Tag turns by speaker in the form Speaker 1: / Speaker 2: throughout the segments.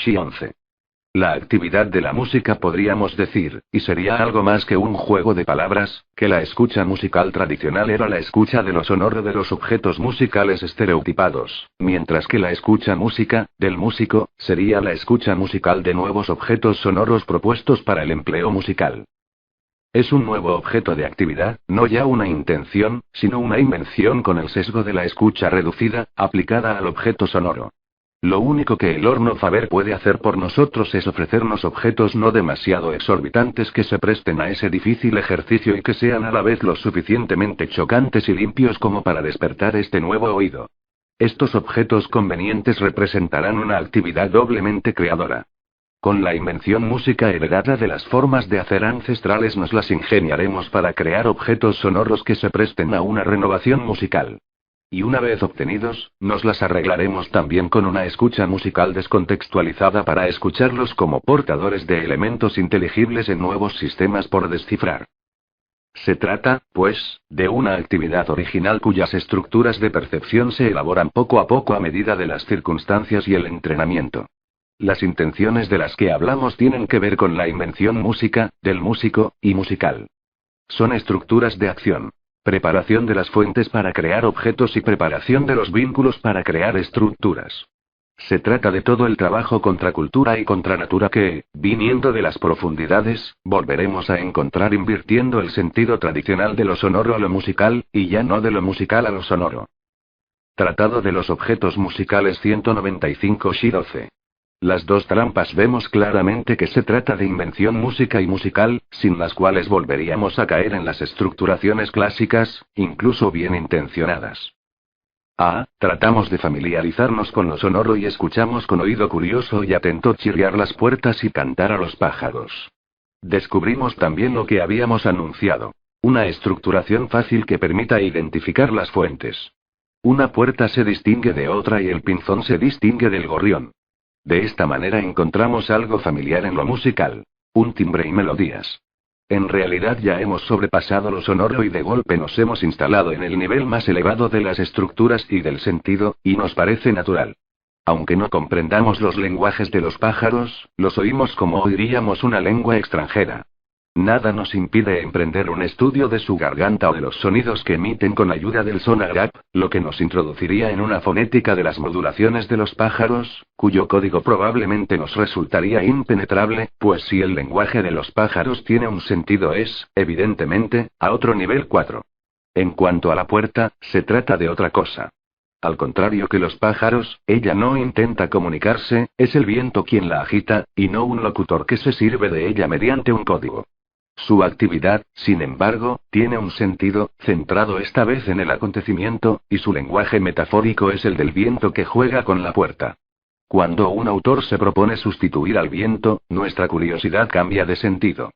Speaker 1: Xi 11. La actividad de la música podríamos decir, y sería algo más que un juego de palabras, que la escucha musical tradicional era la escucha de lo sonoro de los objetos musicales estereotipados, mientras que la escucha música, del músico, sería la escucha musical de nuevos objetos sonoros propuestos para el empleo musical. Es un nuevo objeto de actividad, no ya una intención, sino una invención con el sesgo de la escucha reducida, aplicada al objeto sonoro. Lo único que el horno Faber puede hacer por nosotros es ofrecernos objetos no demasiado exorbitantes que se presten a ese difícil ejercicio y que sean a la vez lo suficientemente chocantes y limpios como para despertar este nuevo oído. Estos objetos convenientes representarán una actividad doblemente creadora. Con la invención música heredada de las formas de hacer ancestrales nos las ingeniaremos para crear objetos sonoros que se presten a una renovación musical. Y una vez obtenidos, nos las arreglaremos también con una escucha musical descontextualizada para escucharlos como portadores de elementos inteligibles en nuevos sistemas por descifrar. Se trata, pues, de una actividad original cuyas estructuras de percepción se elaboran poco a poco a medida de las circunstancias y el entrenamiento. Las intenciones de las que hablamos tienen que ver con la invención música, del músico, y musical. Son estructuras de acción. Preparación de las fuentes para crear objetos y preparación de los vínculos para crear estructuras. Se trata de todo el trabajo contra cultura y contra natura que, viniendo de las profundidades, volveremos a encontrar invirtiendo el sentido tradicional de lo sonoro a lo musical, y ya no de lo musical a lo sonoro. Tratado de los objetos musicales 195 Xi 12. Las dos trampas vemos claramente que se trata de invención música y musical, sin las cuales volveríamos a caer en las estructuraciones clásicas, incluso bien intencionadas. Tratamos de familiarizarnos con lo sonoro y escuchamos con oído curioso y atento chirriar las puertas y cantar a los pájaros. Descubrimos también lo que habíamos anunciado. Una estructuración fácil que permita identificar las fuentes. Una puerta se distingue de otra y el pinzón se distingue del gorrión. De esta manera encontramos algo familiar en lo musical. Un timbre y melodías. En realidad ya hemos sobrepasado lo sonoro y de golpe nos hemos instalado en el nivel más elevado de las estructuras y del sentido, y nos parece natural. Aunque no comprendamos los lenguajes de los pájaros, los oímos como oiríamos una lengua extranjera. Nada nos impide emprender un estudio de su garganta o de los sonidos que emiten con ayuda del sonar, lo que nos introduciría en una fonética de las modulaciones de los pájaros, cuyo código probablemente nos resultaría impenetrable, pues si el lenguaje de los pájaros tiene un sentido es, evidentemente, a otro nivel 4. En cuanto a la puerta, se trata de otra cosa. Al contrario que los pájaros, ella no intenta comunicarse, es el viento quien la agita, y no un locutor que se sirve de ella mediante un código. Su actividad, sin embargo, tiene un sentido, centrado esta vez en el acontecimiento, y su lenguaje metafórico es el del viento que juega con la puerta. Cuando un autor se propone sustituir al viento, nuestra curiosidad cambia de sentido.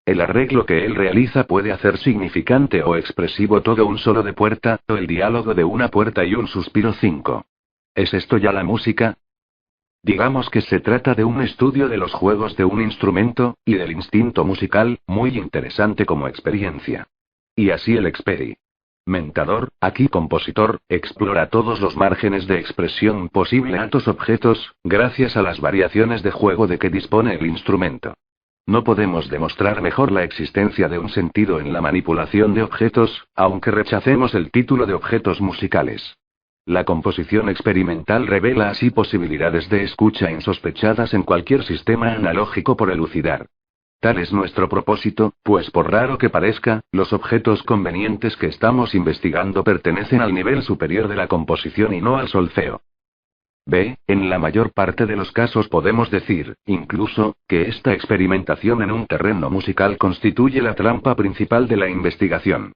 Speaker 1: El arreglo que él realiza puede hacer significante o expresivo todo un solo de puerta, o el diálogo de una puerta y un suspiro 5. ¿Es esto ya la música? Digamos que se trata de un estudio de los juegos de un instrumento, y del instinto musical, muy interesante como experiencia. Y así el experimentador, aquí compositor, explora todos los márgenes de expresión posible a estos objetos, gracias a las variaciones de juego de que dispone el instrumento. No podemos demostrar mejor la existencia de un sentido en la manipulación de objetos, aunque rechacemos el título de objetos musicales. La composición experimental revela así posibilidades de escucha insospechadas en cualquier sistema analógico por elucidar. Tal es nuestro propósito, pues por raro que parezca, los objetos convenientes que estamos investigando pertenecen al nivel superior de la composición y no al solfeo. En la mayor parte de los casos podemos decir, incluso, que esta experimentación en un terreno musical constituye la trampa principal de la investigación.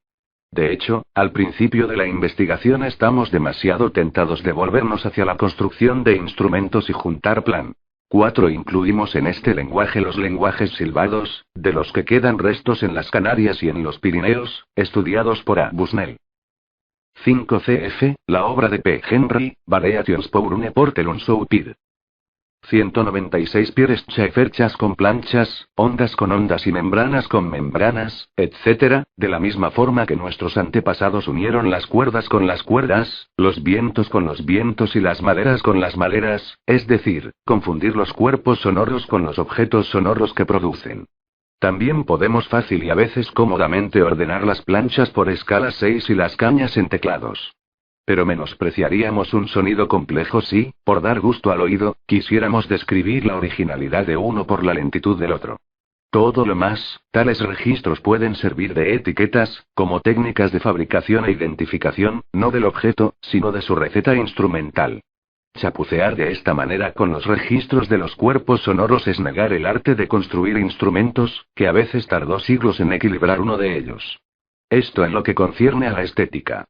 Speaker 1: De hecho, al principio de la investigación estamos demasiado tentados de volvernos hacia la construcción de instrumentos y juntar plan. 4. Incluimos en este lenguaje los lenguajes silbados, de los que quedan restos en las Canarias y en los Pirineos, estudiados por A. Busnell. 5. cf. La obra de P. Henry, Variations pour une porte l'un soupir. 196 pieres chaferchas con planchas, ondas con ondas y membranas con membranas, etc., de la misma forma que nuestros antepasados unieron las cuerdas con las cuerdas, los vientos con los vientos y las maderas con las maderas, es decir, confundir los cuerpos sonoros con los objetos sonoros que producen. También podemos fácil y a veces cómodamente ordenar las planchas por escala 6 y las cañas en teclados. Pero menospreciaríamos un sonido complejo si, por dar gusto al oído, quisiéramos describir la originalidad de uno por la lentitud del otro. Todo lo más, tales registros pueden servir de etiquetas, como técnicas de fabricación e identificación, no del objeto, sino de su receta instrumental. Chapucear de esta manera con los registros de los cuerpos sonoros es negar el arte de construir instrumentos, que a veces tardó siglos en equilibrar uno de ellos. Esto en lo que concierne a la estética.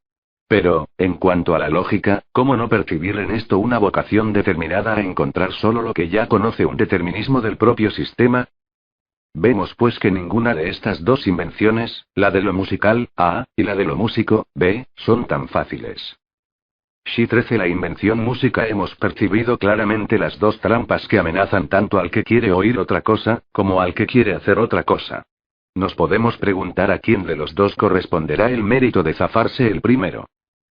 Speaker 1: Pero, en cuanto a la lógica, ¿cómo no percibir en esto una vocación determinada a encontrar solo lo que ya conoce un determinismo del propio sistema? Vemos pues que ninguna de estas dos invenciones, la de lo musical, A, y la de lo músico, B, son tan fáciles. Si 13 la invención música hemos percibido claramente las dos trampas que amenazan tanto al que quiere oír otra cosa, como al que quiere hacer otra cosa. Nos podemos preguntar a quién de los dos corresponderá el mérito de zafarse el primero.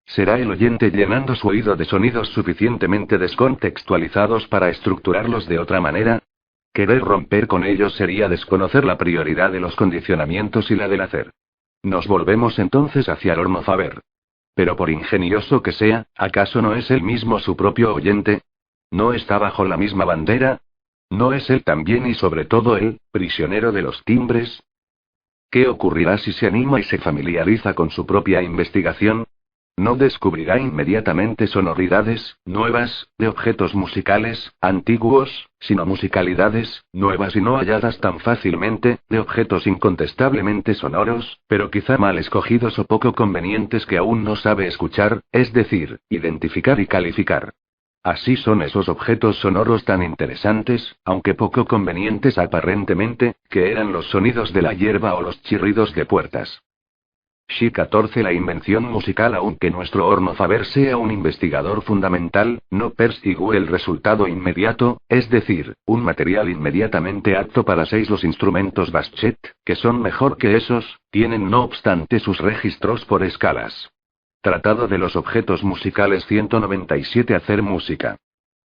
Speaker 1: ¿Será el oyente llenando su oído de sonidos suficientemente descontextualizados para estructurarlos de otra manera? Querer romper con ellos sería desconocer la prioridad de los condicionamientos y la del hacer. Nos volvemos entonces hacia el hornofaber. Pero por ingenioso que sea, ¿acaso no es él mismo su propio oyente? ¿No está bajo la misma bandera? ¿No es él también y sobre todo él, prisionero de los timbres? ¿Qué ocurrirá si se anima y se familiariza con su propia investigación? No descubrirá inmediatamente sonoridades nuevas, de objetos musicales antiguos, sino musicalidades nuevas y no halladas tan fácilmente, de objetos incontestablemente sonoros, pero quizá mal escogidos o poco convenientes que aún no sabe escuchar, es decir, identificar y calificar. Así son esos objetos sonoros tan interesantes, aunque poco convenientes aparentemente, que eran los sonidos de la hierba o los chirridos de puertas. Shi 14 La invención musical. Aunque nuestro hornofaber sea un investigador fundamental, no persigue el resultado inmediato, es decir, un material inmediatamente apto para los instrumentos Baschet, que son mejor que esos, tienen no obstante sus registros por escalas. Tratado de los objetos musicales 197 Hacer música.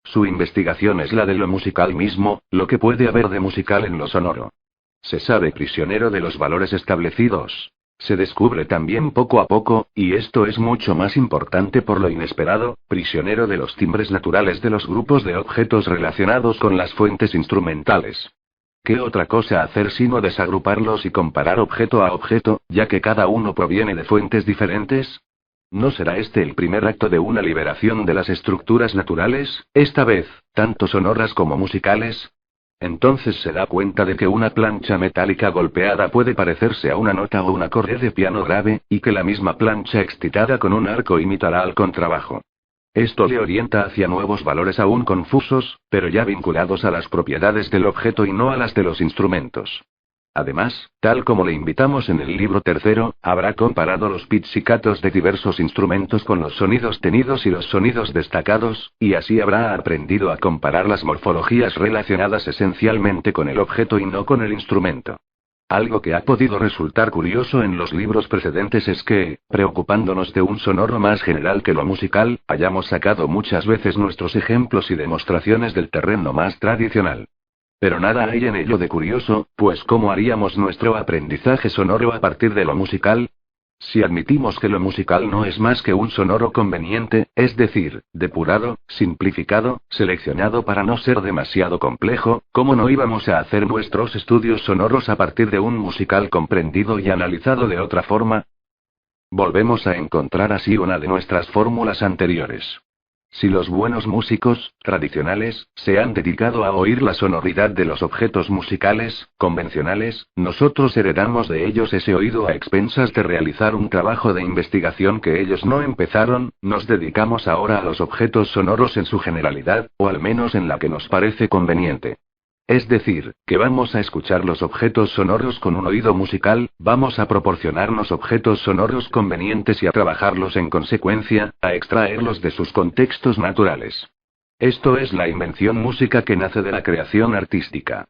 Speaker 1: Su investigación es la de lo musical mismo, lo que puede haber de musical en lo sonoro. Se sabe prisionero de los valores establecidos. Se descubre también poco a poco, y esto es mucho más importante por lo inesperado, prisionero de los timbres naturales de los grupos de objetos relacionados con las fuentes instrumentales. ¿Qué otra cosa hacer sino desagruparlos y comparar objeto a objeto, ya que cada uno proviene de fuentes diferentes? ¿No será este el primer acto de una liberación de las estructuras naturales, esta vez, tanto sonoras como musicales? Entonces se da cuenta de que una plancha metálica golpeada puede parecerse a una nota o un acorde de piano grave, y que la misma plancha excitada con un arco imitará al contrabajo. Esto le orienta hacia nuevos valores aún confusos, pero ya vinculados a las propiedades del objeto y no a las de los instrumentos. Además, tal como le invitamos en el libro tercero, habrá comparado los pizzicatos de diversos instrumentos con los sonidos tenidos y los sonidos destacados, y así habrá aprendido a comparar las morfologías relacionadas esencialmente con el objeto y no con el instrumento. Algo que ha podido resultar curioso en los libros precedentes es que, preocupándonos de un sonoro más general que lo musical, hayamos sacado muchas veces nuestros ejemplos y demostraciones del terreno más tradicional. Pero nada hay en ello de curioso, pues ¿cómo haríamos nuestro aprendizaje sonoro a partir de lo musical? Si admitimos que lo musical no es más que un sonoro conveniente, es decir, depurado, simplificado, seleccionado para no ser demasiado complejo, ¿cómo no íbamos a hacer nuestros estudios sonoros a partir de un musical comprendido y analizado de otra forma? Volvemos a encontrar así una de nuestras fórmulas anteriores. Si los buenos músicos, tradicionales, se han dedicado a oír la sonoridad de los objetos musicales, convencionales, nosotros heredamos de ellos ese oído a expensas de realizar un trabajo de investigación que ellos no empezaron, nos dedicamos ahora a los objetos sonoros en su generalidad, o al menos en la que nos parece conveniente. Es decir, que vamos a escuchar los objetos sonoros con un oído musical, vamos a proporcionarnos objetos sonoros convenientes y a trabajarlos en consecuencia, a extraerlos de sus contextos naturales. Esto es la invención música que nace de la creación artística.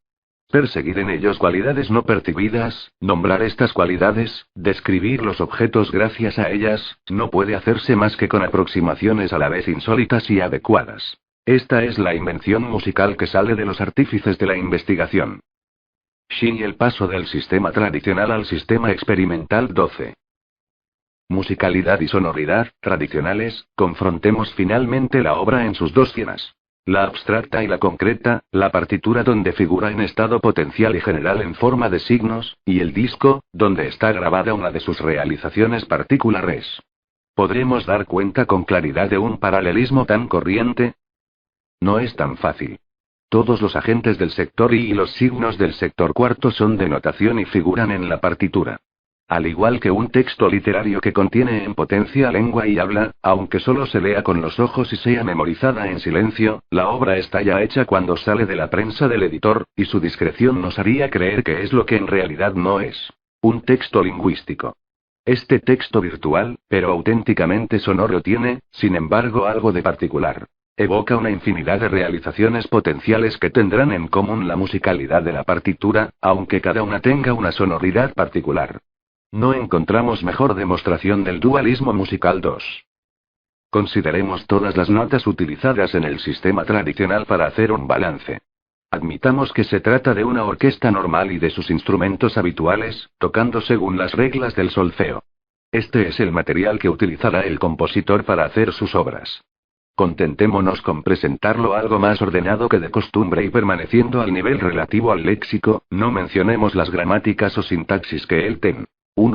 Speaker 1: Perseguir en ellos cualidades no percibidas, nombrar estas cualidades, describir los objetos gracias a ellas, no puede hacerse más que con aproximaciones a la vez insólitas y adecuadas. Esta es la invención musical que sale de los artífices de la investigación. Shin y el paso del sistema tradicional al sistema experimental 12. Musicalidad y sonoridad, tradicionales, confrontemos finalmente la obra en sus dos cienas. La abstracta y la concreta, la partitura donde figura en estado potencial y general en forma de signos, y el disco, donde está grabada una de sus realizaciones particulares. ¿Podremos dar cuenta con claridad de un paralelismo tan corriente? No es tan fácil. Todos los agentes del sector I y los signos del sector cuarto son de notación y figuran en la partitura. Al igual que un texto literario que contiene en potencia lengua y habla, aunque solo se lea con los ojos y sea memorizada en silencio, la obra está ya hecha cuando sale de la prensa del editor, y su discreción nos haría creer que es lo que en realidad no es. Un texto lingüístico. Este texto virtual, pero auténticamente sonoro tiene, sin embargo, algo de particular. Evoca una infinidad de realizaciones potenciales que tendrán en común la musicalidad de la partitura, aunque cada una tenga una sonoridad particular. No encontramos mejor demostración del dualismo musical 2. Consideremos todas las notas utilizadas en el sistema tradicional para hacer un balance. Admitamos que se trata de una orquesta normal y de sus instrumentos habituales, tocando según las reglas del solfeo. Este es el material que utilizará el compositor para hacer sus obras. Contentémonos con presentarlo algo más ordenado que de costumbre y permaneciendo al nivel relativo al léxico, no mencionemos las gramáticas o sintaxis que él ten.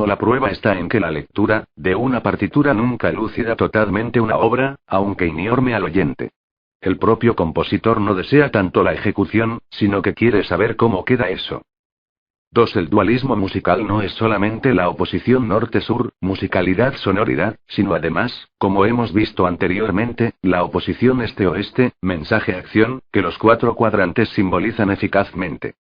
Speaker 1: La prueba está en que la lectura, de una partitura nunca elucida totalmente una obra, aunque informe al oyente. El propio compositor no desea tanto la ejecución, sino que quiere saber cómo queda eso. 2. El dualismo musical no es solamente la oposición norte-sur, musicalidad-sonoridad, sino además, como hemos visto anteriormente, la oposición este-oeste, mensaje-acción, que los cuatro cuadrantes simbolizan eficazmente.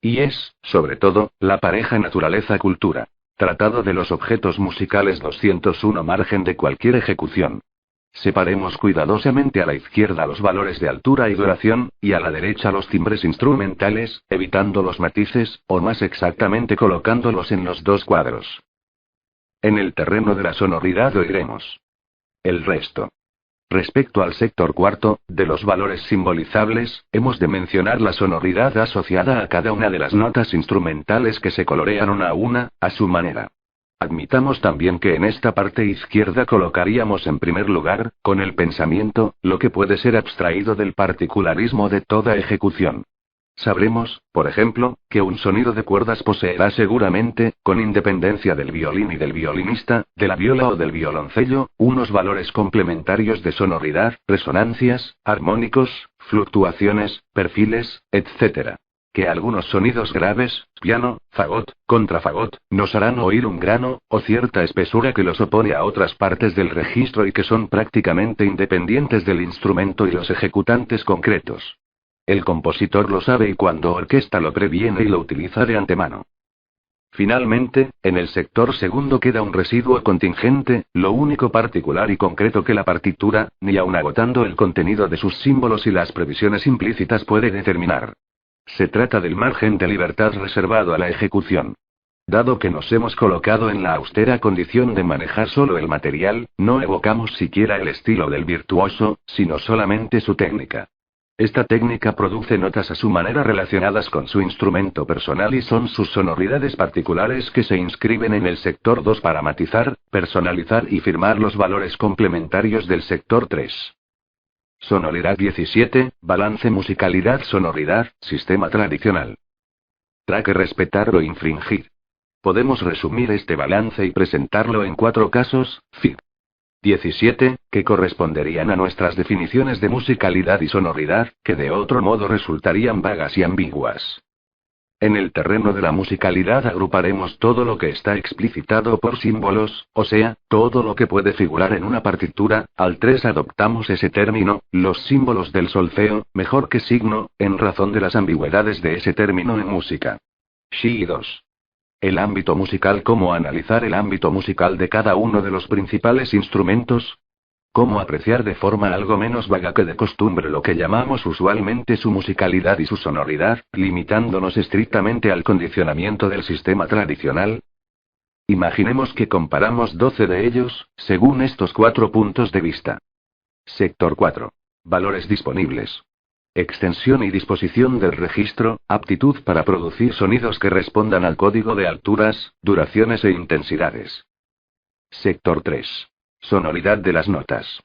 Speaker 1: Y es, sobre todo, la pareja naturaleza-cultura. Tratado de los objetos musicales 201 margen de cualquier ejecución. Separemos cuidadosamente a la izquierda los valores de altura y duración, y a la derecha los timbres instrumentales, evitando los matices, o más exactamente colocándolos en los dos cuadros. En el terreno de la sonoridad oiremos el resto. Respecto al sector cuarto, de los valores simbolizables, hemos de mencionar la sonoridad asociada a cada una de las notas instrumentales que se colorean una a una, a su manera. Admitamos también que en esta parte izquierda colocaríamos en primer lugar, con el pensamiento, lo que puede ser abstraído del particularismo de toda ejecución. Sabremos, por ejemplo, que un sonido de cuerdas poseerá seguramente, con independencia del violín y del violinista, de la viola o del violoncello, unos valores complementarios de sonoridad, resonancias, armónicos, fluctuaciones, perfiles, etc. Que algunos sonidos graves, piano, fagot, contrafagot, nos harán oír un grano, o cierta espesura que los opone a otras partes del registro y que son prácticamente independientes del instrumento y los ejecutantes concretos. El compositor lo sabe y cuando orquesta lo previene y lo utiliza de antemano. Finalmente, en el sector segundo queda un residuo contingente, lo único particular y concreto que la partitura, ni aun agotando el contenido de sus símbolos y las previsiones implícitas puede determinar. Se trata del margen de libertad reservado a la ejecución. Dado que nos hemos colocado en la austera condición de manejar solo el material, no evocamos siquiera el estilo del virtuoso, sino solamente su técnica. Esta técnica produce notas a su manera relacionadas con su instrumento personal y son sus sonoridades particulares que se inscriben en el sector 2 para matizar, personalizar y firmar los valores complementarios del sector 3. Sonoridad 17, balance musicalidad-sonoridad, sistema tradicional. Traque respetar o infringir. Podemos resumir este balance y presentarlo en 4 casos, fig. 17, que corresponderían a nuestras definiciones de musicalidad y sonoridad, que de otro modo resultarían vagas y ambiguas. En el terreno de la musicalidad agruparemos todo lo que está explicitado por símbolos, o sea, todo lo que puede figurar en una partitura. Al 3 adoptamos ese término, los símbolos del solfeo, mejor que signo, en razón de las ambigüedades de ese término en música. Xi 2. El ámbito musical. ¿Cómo analizar el ámbito musical de cada uno de los principales instrumentos? Cómo apreciar de forma algo menos vaga que de costumbre lo que llamamos usualmente su musicalidad y su sonoridad, limitándonos estrictamente al condicionamiento del sistema tradicional. Imaginemos que comparamos 12 de ellos, según estos 4 puntos de vista. Sector 4. Valores disponibles. Extensión y disposición del registro, aptitud para producir sonidos que respondan al código de alturas, duraciones e intensidades. Sector 3. Sonoridad de las notas.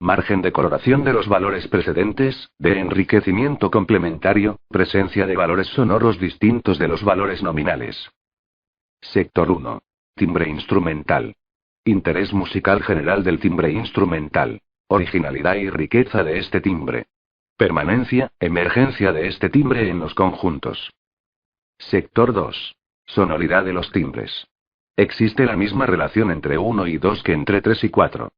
Speaker 1: Margen de coloración de los valores precedentes, de enriquecimiento complementario, presencia de valores sonoros distintos de los valores nominales. Sector 1. Timbre instrumental. Interés musical general del timbre instrumental. Originalidad y riqueza de este timbre. Permanencia, emergencia de este timbre en los conjuntos. Sector 2. Sonoridad de los timbres. Existe la misma relación entre 1 y 2 que entre 3 y 4.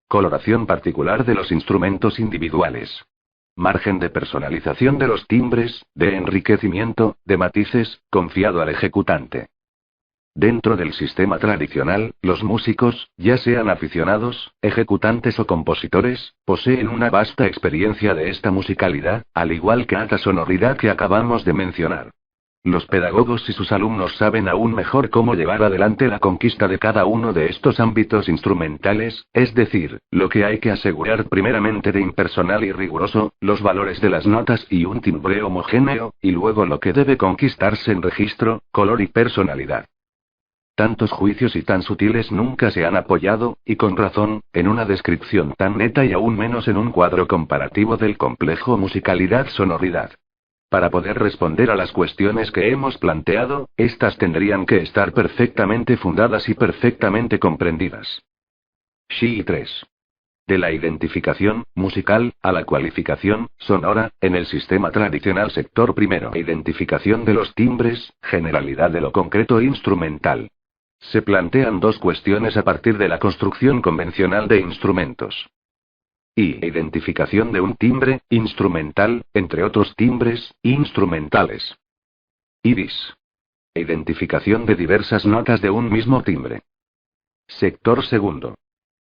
Speaker 1: Coloración particular de los instrumentos individuales. Margen de personalización de los timbres, de enriquecimiento, de matices, confiado al ejecutante. Dentro del sistema tradicional, los músicos, ya sean aficionados, ejecutantes o compositores, poseen una vasta experiencia de esta musicalidad, al igual que alta sonoridad que acabamos de mencionar. Los pedagogos y sus alumnos saben aún mejor cómo llevar adelante la conquista de cada uno de estos ámbitos instrumentales, es decir, lo que hay que asegurar primeramente de impersonal y riguroso, los valores de las notas y un timbre homogéneo, y luego lo que debe conquistarse en registro, color y personalidad. Tantos juicios y tan sutiles nunca se han apoyado, y con razón, en una descripción tan neta y aún menos en un cuadro comparativo del complejo musicalidad-sonoridad. Para poder responder a las cuestiones que hemos planteado, estas tendrían que estar perfectamente fundadas y perfectamente comprendidas. Xi 3. De la identificación musical a la cualificación sonora, en el sistema tradicional sector primero. Identificación de los timbres, generalidad de lo concreto instrumental. Se plantean dos cuestiones a partir de la construcción convencional de instrumentos. Identificación de un timbre instrumental, entre otros timbres instrumentales. Bis. Identificación de diversas notas de un mismo timbre. Sector segundo.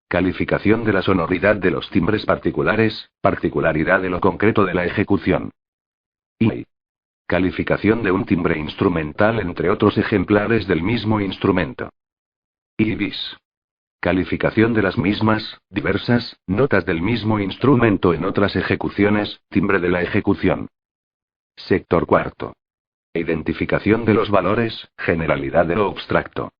Speaker 1: Calificación de la sonoridad de los timbres particulares, particularidad de lo concreto de la ejecución. Calificación de un timbre instrumental entre otros ejemplares del mismo instrumento. Bis. Calificación de las mismas, diversas, notas del mismo instrumento en otras ejecuciones, timbre de la ejecución. Sector cuarto. Identificación de los valores, generalidad de lo abstracto.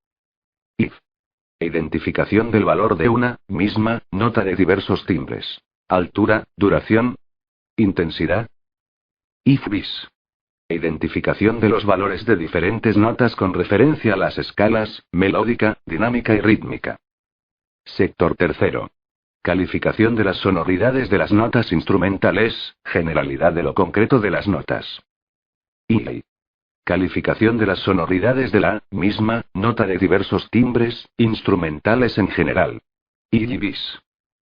Speaker 1: Identificación del valor de una misma nota de diversos timbres. Altura, duración, intensidad. Bis. Identificación de los valores de diferentes notas con referencia a las escalas, melódica, dinámica y rítmica. Sector tercero. Calificación de las sonoridades de las notas instrumentales, generalidad de lo concreto de las notas. Calificación de las sonoridades de la misma nota de diversos timbres instrumentales en general. Bis.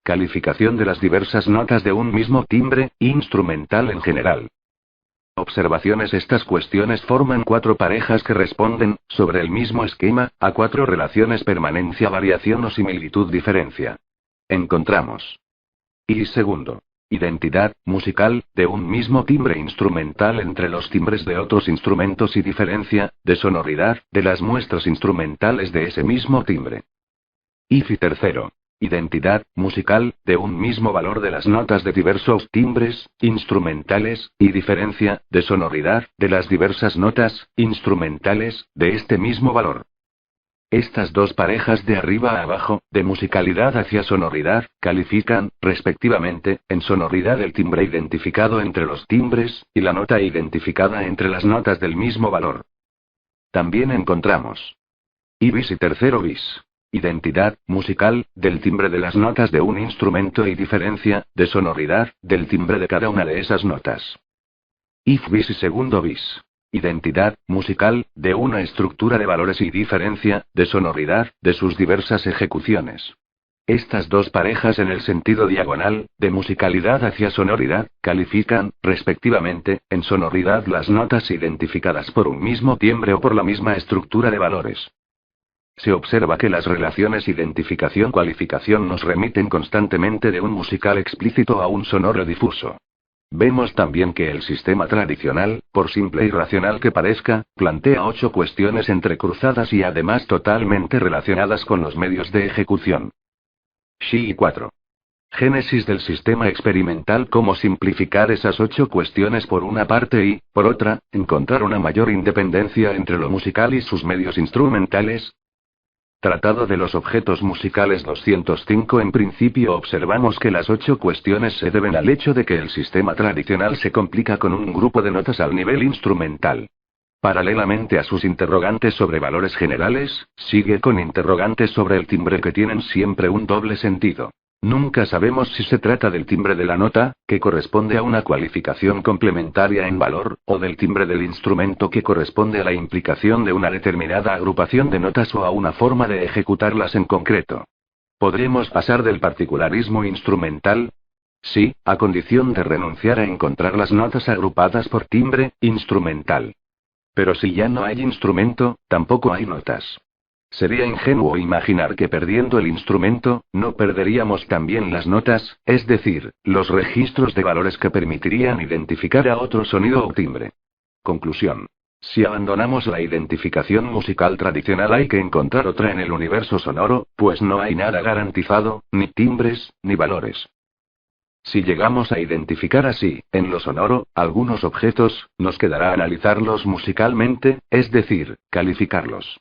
Speaker 1: Calificación de las diversas notas de un mismo timbre instrumental en general. Observaciones. Estas cuestiones forman 4 parejas que responden, sobre el mismo esquema, a 4 relaciones permanencia, variación o similitud-diferencia. Encontramos. Segundo. Identidad musical, de un mismo timbre instrumental entre los timbres de otros instrumentos y diferencia, de sonoridad, de las muestras instrumentales de ese mismo timbre. Tercero. Identidad musical, de un mismo valor de las notas de diversos timbres instrumentales, y diferencia, de sonoridad, de las diversas notas instrumentales, de este mismo valor. Estas dos parejas de arriba a abajo, de musicalidad hacia sonoridad, califican, respectivamente, en sonoridad el timbre identificado entre los timbres, y la nota identificada entre las notas del mismo valor. También encontramos bis y tercero bis. Identidad musical, del timbre de las notas de un instrumento y diferencia, de sonoridad, del timbre de cada una de esas notas. Bis y segundo bis. Identidad musical, de una estructura de valores y diferencia, de sonoridad, de sus diversas ejecuciones. Estas dos parejas en el sentido diagonal, de musicalidad hacia sonoridad, califican, respectivamente, en sonoridad las notas identificadas por un mismo timbre o por la misma estructura de valores. Se observa que las relaciones identificación-cualificación nos remiten constantemente de un musical explícito a un sonoro difuso. Vemos también que el sistema tradicional, por simple y racional que parezca, plantea 8 cuestiones entrecruzadas y además totalmente relacionadas con los medios de ejecución. Xi 4. Génesis del sistema experimental: cómo simplificar esas 8 cuestiones por una parte y, por otra, encontrar una mayor independencia entre lo musical y sus medios instrumentales. Tratado de los objetos musicales 205. En principio observamos que las 8 cuestiones se deben al hecho de que el sistema tradicional se complica con un grupo de notas al nivel instrumental. Paralelamente a sus interrogantes sobre valores generales, sigue con interrogantes sobre el timbre que tienen siempre un doble sentido. Nunca sabemos si se trata del timbre de la nota, que corresponde a una cualificación complementaria en valor, o del timbre del instrumento, que corresponde a la implicación de una determinada agrupación de notas o a una forma de ejecutarlas en concreto. ¿Podremos pasar del particularismo instrumental? Sí, a condición de renunciar a encontrar las notas agrupadas por timbre instrumental. Pero si ya no hay instrumento, tampoco hay notas. Sería ingenuo imaginar que perdiendo el instrumento, no perderíamos también las notas, es decir, los registros de valores que permitirían identificar a otro sonido o timbre. Conclusión. Si abandonamos la identificación musical tradicional, hay que encontrar otra en el universo sonoro, pues no hay nada garantizado, ni timbres, ni valores. Si llegamos a identificar así, en lo sonoro, algunos objetos, nos quedará analizarlos musicalmente, es decir, calificarlos.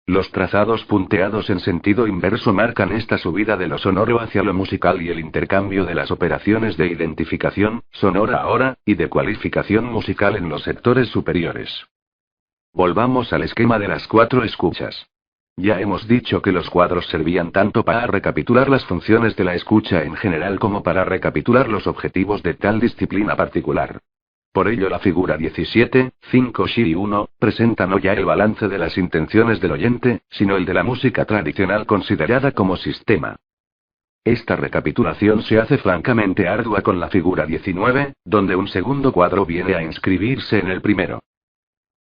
Speaker 1: Los trazados punteados en sentido inverso marcan esta subida de lo sonoro hacia lo musical y el intercambio de las operaciones de identificación, sonora ahora, y de cualificación musical en los sectores superiores. Volvamos al esquema de las 4 escuchas. Ya hemos dicho que los cuadros servían tanto para recapitular las funciones de la escucha en general como para recapitular los objetivos de tal disciplina particular. Por ello la figura 17, 5 Xi 1, presenta no ya el balance de las intenciones del oyente, sino el de la música tradicional considerada como sistema. Esta recapitulación se hace francamente ardua con la figura 19, donde un segundo cuadro viene a inscribirse en el primero.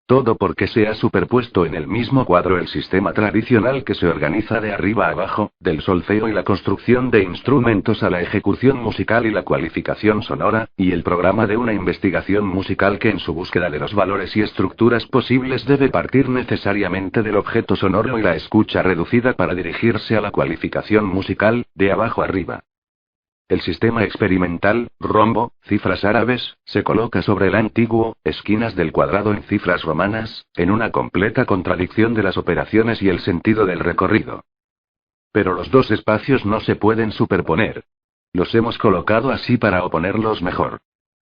Speaker 1: Todo porque se ha superpuesto en el mismo cuadro el sistema tradicional que se organiza de arriba a abajo, del solfeo y la construcción de instrumentos a la ejecución musical y la cualificación sonora, y el programa de una investigación musical que en su búsqueda de los valores y estructuras posibles debe partir necesariamente del objeto sonoro y la escucha reducida para dirigirse a la cualificación musical, de abajo arriba. El sistema experimental, rombo, cifras árabes, se coloca sobre el antiguo, esquinas del cuadrado en cifras romanas, en una completa contradicción de las operaciones y el sentido del recorrido. Pero los dos espacios no se pueden superponer. Los hemos colocado así para oponerlos mejor.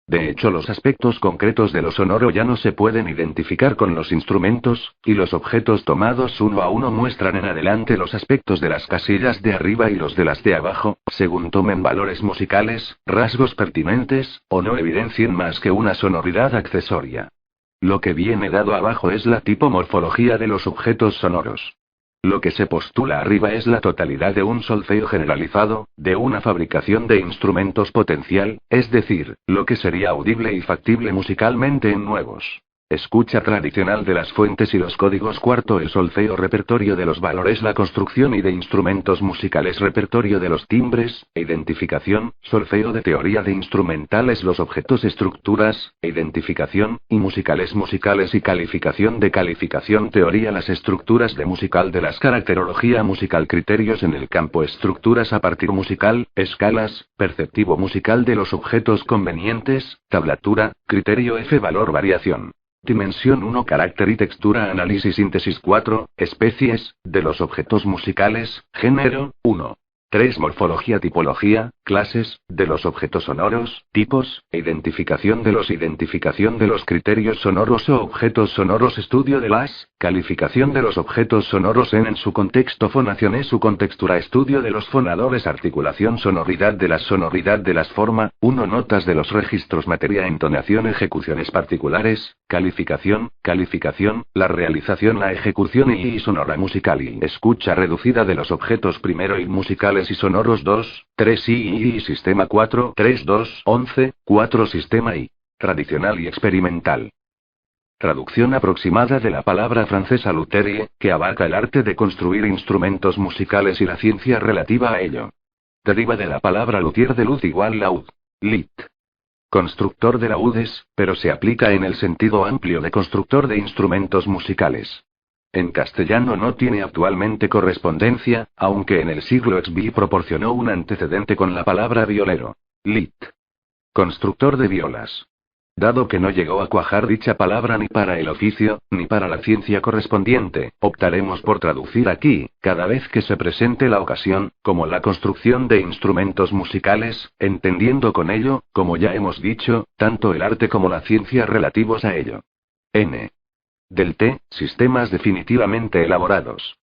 Speaker 1: De hecho, los aspectos concretos de lo sonoro ya no se pueden identificar con los instrumentos, y los objetos tomados uno a uno muestran en adelante los aspectos de las casillas de arriba y los de las de abajo, según tomen valores musicales, rasgos pertinentes, o no evidencien más que una sonoridad accesoria. Lo que viene dado abajo es la tipomorfología de los objetos sonoros. Lo que se postula arriba es la totalidad de un solfeo generalizado, de una fabricación de instrumentos potencial, es decir, lo que sería audible y factible musicalmente en nuevos. Escucha tradicional de las fuentes y los códigos. Cuarto, el solfeo. Repertorio de los valores. La construcción y de instrumentos musicales. Repertorio de los timbres, identificación, solfeo de teoría de instrumentales. Los objetos, estructuras, identificación, y musicales y calificación de calificación. Teoría. Las estructuras de musical de las caracterología musical. Criterios en el campo. Estructuras a partir musical, escalas, perceptivo musical de los objetos convenientes, tablatura, criterio F. Valor. Variación. Dimensión 1. Carácter y textura. Análisis. Síntesis. 4. Especies, de los objetos musicales. Género, 1. 3. Morfología. Tipología, clases, de los objetos sonoros, tipos, identificación de los criterios sonoros o objetos sonoros. Estudio de las, calificación de los objetos sonoros en su contexto. Fonación. Su contextura. Estudio de los fonadores. Articulación. Sonoridad de las forma, 1. Notas de los registros. Materia. Entonación. Ejecuciones particulares. Calificación, la realización, la ejecución y sonora musical y escucha reducida de los objetos primero y musicales y sonoros. 2, 3 y sistema. 4, 3, 2, 11, 4 sistema y tradicional y experimental. Traducción aproximada de la palabra francesa lutherie, que abarca el arte de construir instrumentos musicales y la ciencia relativa a ello. Deriva de la palabra luthier de luz igual laúd. Lit. Constructor de laúdes, pero se aplica en el sentido amplio de constructor de instrumentos musicales. En castellano no tiene actualmente correspondencia, aunque en el siglo XV proporcionó un antecedente con la palabra violero. Lit. Constructor de violas. Dado que no llegó a cuajar dicha palabra ni para el oficio, ni para la ciencia correspondiente, optaremos por traducir aquí, cada vez que se presente la ocasión, como la construcción de instrumentos musicales, entendiendo con ello, como ya hemos dicho, tanto el arte como la ciencia relativos a ello. N. Del T, sistemas definitivamente elaborados.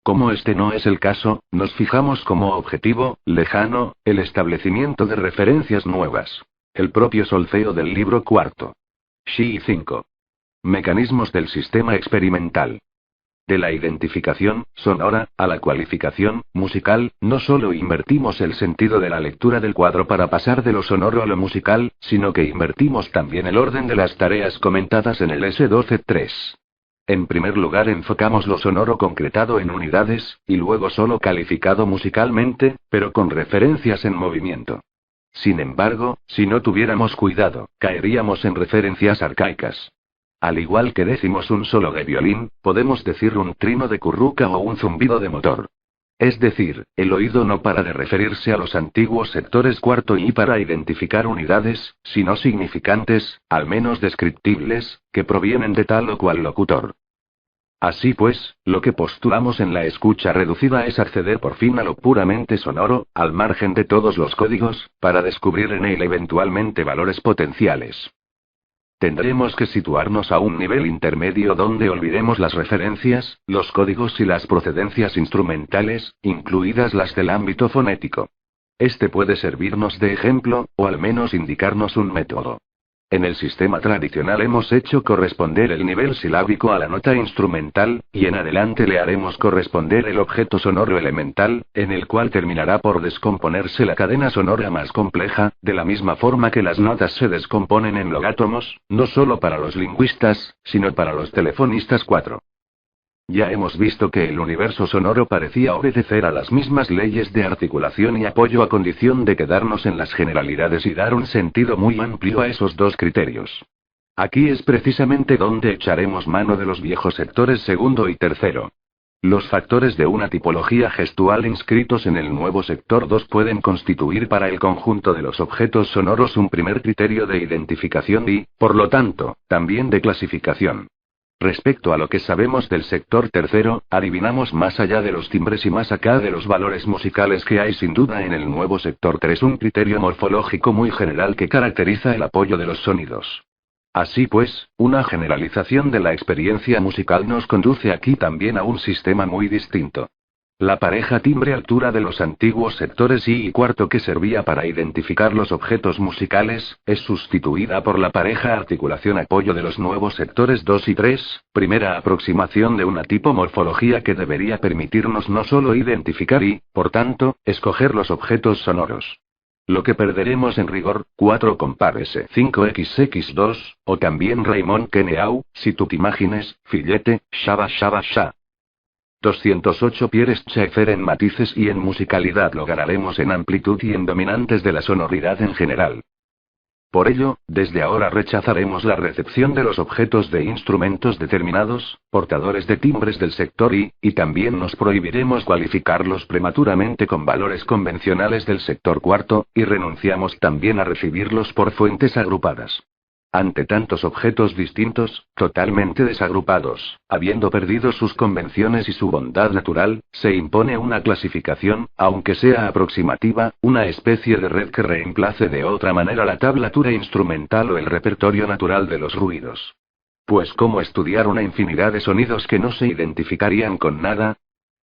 Speaker 1: Como este no es el caso, nos fijamos como objetivo, lejano, el establecimiento de referencias nuevas. El propio solfeo del libro cuarto. Xi 5. Mecanismos del sistema experimental. De la identificación sonora a la cualificación musical, no solo invertimos el sentido de la lectura del cuadro para pasar de lo sonoro a lo musical, sino que invertimos también el orden de las tareas comentadas en el S12.3. En primer lugar enfocamos lo sonoro concretado en unidades, y luego solo calificado musicalmente, pero con referencias en movimiento. Sin embargo, si no tuviéramos cuidado, caeríamos en referencias arcaicas. Al igual que decimos un solo de violín, podemos decir un trino de curruca o un zumbido de motor. Es decir, el oído no para de referirse a los antiguos sectores cuarto y para identificar unidades, sino significantes, al menos descriptibles, que provienen de tal o cual locutor. Así pues, lo que postulamos en la escucha reducida es acceder por fin a lo puramente sonoro, al margen de todos los códigos, para descubrir en él eventualmente valores potenciales. Tendremos que situarnos a un nivel intermedio donde olvidemos las referencias, los códigos y las procedencias instrumentales, incluidas las del ámbito fonético. Este puede servirnos de ejemplo, o al menos indicarnos un método. En el sistema tradicional hemos hecho corresponder el nivel silábico a la nota instrumental, y en adelante le haremos corresponder el objeto sonoro elemental, en el cual terminará por descomponerse la cadena sonora más compleja, de la misma forma que las notas se descomponen en logátomos, no solo para los lingüistas, sino para los telefonistas 4. Ya hemos visto que el universo sonoro parecía obedecer a las mismas leyes de articulación y apoyo a condición de quedarnos en las generalidades y dar un sentido muy amplio a esos dos criterios. Aquí es precisamente donde echaremos mano de los viejos sectores segundo y tercero. Los factores de una tipología gestual inscritos en el nuevo sector 2 pueden constituir para el conjunto de los objetos sonoros un primer criterio de identificación y, por lo tanto, también de clasificación. Respecto a lo que sabemos del sector tercero, adivinamos más allá de los timbres y más acá de los valores musicales que hay sin duda en el nuevo sector 3 un criterio morfológico muy general que caracteriza el apoyo de los sonidos. Así pues, una generalización de la experiencia musical nos conduce aquí también a un sistema muy distinto. La pareja timbre-altura de los antiguos sectores I y cuarto que servía para identificar los objetos musicales, es sustituida por la pareja articulación-apoyo de los nuevos sectores 2 y 3, primera aproximación de una tipo morfología que debería permitirnos no solo identificar y, por tanto, escoger los objetos sonoros. Lo que perderemos en rigor, 4 compárese 5xx2, o también Raymond Queneau, si tú te imagines, fillete, shaba shaba sha. 208 Pierre Schaeffer en matices y en musicalidad lo ganaremos en amplitud y en dominantes de la sonoridad en general. Por ello, desde ahora rechazaremos la recepción de los objetos de instrumentos determinados, portadores de timbres del sector I, y también nos prohibiremos cualificarlos prematuramente con valores convencionales del sector cuarto, y renunciamos también a recibirlos por fuentes agrupadas. Ante tantos objetos distintos, totalmente desagrupados, habiendo perdido sus convenciones y su bondad natural, se impone una clasificación, aunque sea aproximativa, una especie de red que reemplace de otra manera la tablatura instrumental o el repertorio natural de los ruidos. Pues ¿cómo estudiar una infinidad de sonidos que no se identificarían con nada?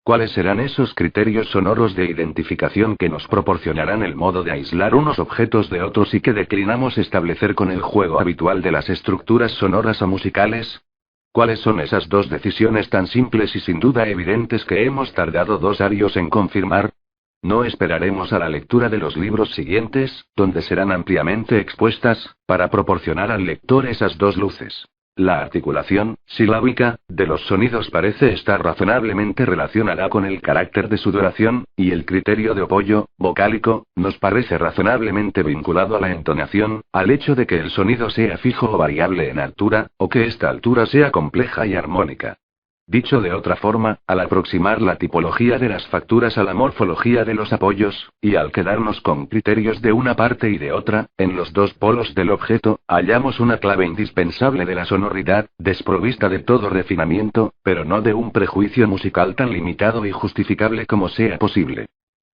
Speaker 1: ¿Cuáles serán esos criterios sonoros de identificación que nos proporcionarán el modo de aislar unos objetos de otros y que declinamos establecer con el juego habitual de las estructuras sonoras o musicales? ¿Cuáles son esas dos decisiones tan simples y sin duda evidentes que hemos tardado 2 arios en confirmar? No esperaremos a la lectura de los libros siguientes, donde serán ampliamente expuestas, para proporcionar al lector esas dos luces. La articulación, silábica, de los sonidos parece estar razonablemente relacionada con el carácter de su duración, y el criterio de apoyo, vocálico, nos parece razonablemente vinculado a la entonación, al hecho de que el sonido sea fijo o variable en altura, o que esta altura sea compleja y armónica. Dicho de otra forma, al aproximar la tipología de las facturas a la morfología de los apoyos, y al quedarnos con criterios de una parte y de otra, en los dos polos del objeto, hallamos una clave indispensable de la sonoridad, desprovista de todo refinamiento, pero no de un prejuicio musical tan limitado y justificable como sea posible.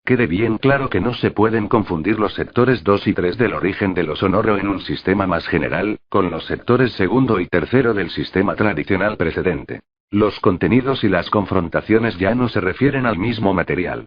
Speaker 1: Quede bien claro que no se pueden confundir los sectores 2 y 3 del origen de lo sonoro en un sistema más general, con los sectores segundo y tercero del sistema tradicional precedente. Los contenidos y las confrontaciones ya no se refieren al mismo material.